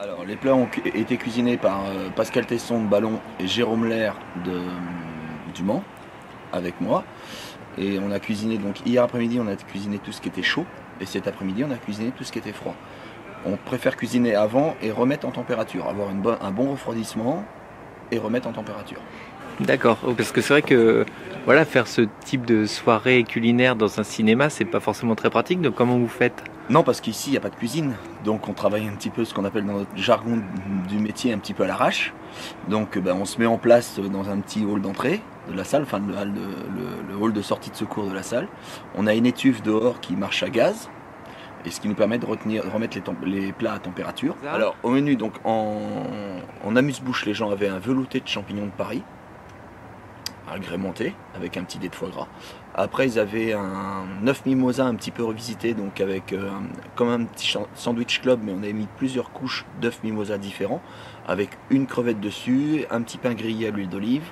Alors, les plats ont été cuisinés par Pascal Tesson de Ballon et Jérôme Lair du Mans, avec moi. Et on a cuisiné, donc hier après-midi, on a cuisiné tout ce qui était chaud. Et cet après-midi, on a cuisiné tout ce qui était froid. On préfère cuisiner avant et remettre en température, avoir un bon refroidissement et remettre en température. D'accord, parce que c'est vrai que voilà, faire ce type de soirée culinaire dans un cinéma, c'est pas forcément très pratique. Donc comment vous faites? Non, parce qu'ici, il n'y a pas de cuisine. Donc on travaille un petit peu ce qu'on appelle dans notre jargon du métier un petit peu à l'arrache. Donc on se met en place dans un petit hall d'entrée de la salle, enfin le hall de sortie de secours de la salle. On a une étuve dehors qui marche à gaz. Et ce qui nous permet de remettre les plats à température. Alors au menu, donc en amuse-bouche, les gens avaient un velouté de champignons de Paris, agrémenté avec un petit dé de foie gras. Après ils avaient un œuf mimosa un petit peu revisité, donc avec comme un petit sandwich club, mais on avait mis plusieurs couches d'œufs mimosa différents, avec une crevette dessus, un petit pain grillé à l'huile d'olive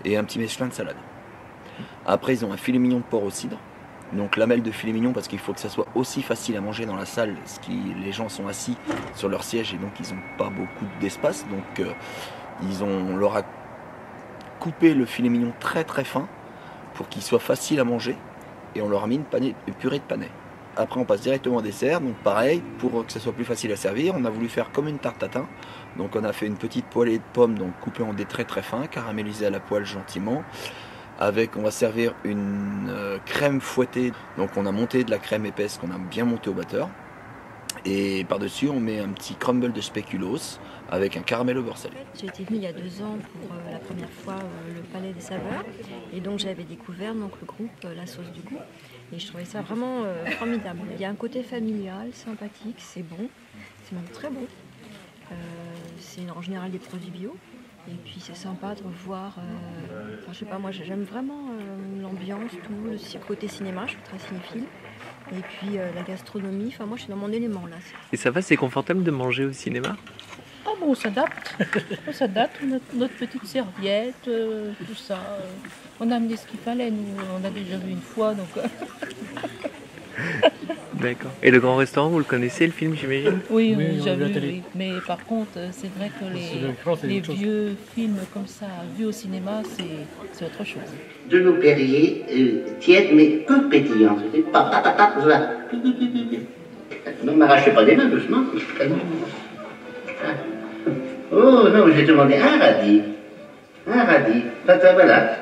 et un petit mechelin de salade. Après ils ont un filet mignon de porc au cidre. Donc lamelle de filet mignon parce qu'il faut que ça soit aussi facile à manger dans la salle, les gens sont assis sur leur siège et donc ils n'ont pas beaucoup d'espace. Donc on leur a coupé le filet mignon très très fin pour qu'il soit facile à manger et on leur a mis une purée de panais. Après on passe directement au dessert, donc pareil, pour que ça soit plus facile à servir, on a voulu faire comme une tarte tatin. Donc on a fait une petite poêlée de pommes, donc coupée en dés très très fins, caramélisée à la poêle gentiment. On va servir une crème fouettée, donc on a monté de la crème épaisse qu'on a bien montée au batteur. Et par-dessus, on met un petit crumble de spéculoos avec un caramel au beurre salé. J'ai été venue il y a 2 ans pour la première fois le Palais des Saveurs. Et donc j'avais découvert donc, le groupe La Sauce du Goût. Et je trouvais ça vraiment formidable. Il y a un côté familial, sympathique, c'est bon. C'est même très bon. C'est en général des produits bio. Et puis c'est sympa de revoir, je sais pas, moi j'aime vraiment l'ambiance, tout, le côté cinéma, je suis très cinéphile. Et puis la gastronomie, enfin moi je suis dans mon élément là. Et ça va, c'est confortable de manger au cinéma? Ah bon, on s'adapte, notre petite serviette, tout ça. On a amené ce qu'il fallait, nous, on a déjà vu une fois, donc... D'accord. Et le Grand Restaurant, vous le connaissez, le film, j'imagine? Oui, j'ai vu, oui. Mais par contre, c'est vrai que les vieux films comme ça, vus au cinéma, c'est autre chose. De l'eau Perrier, tiède, mais peu pétillante. Ne m'arrachez pas des mains, doucement. Oh non, j'ai demandé un radis. Un radis. Voilà.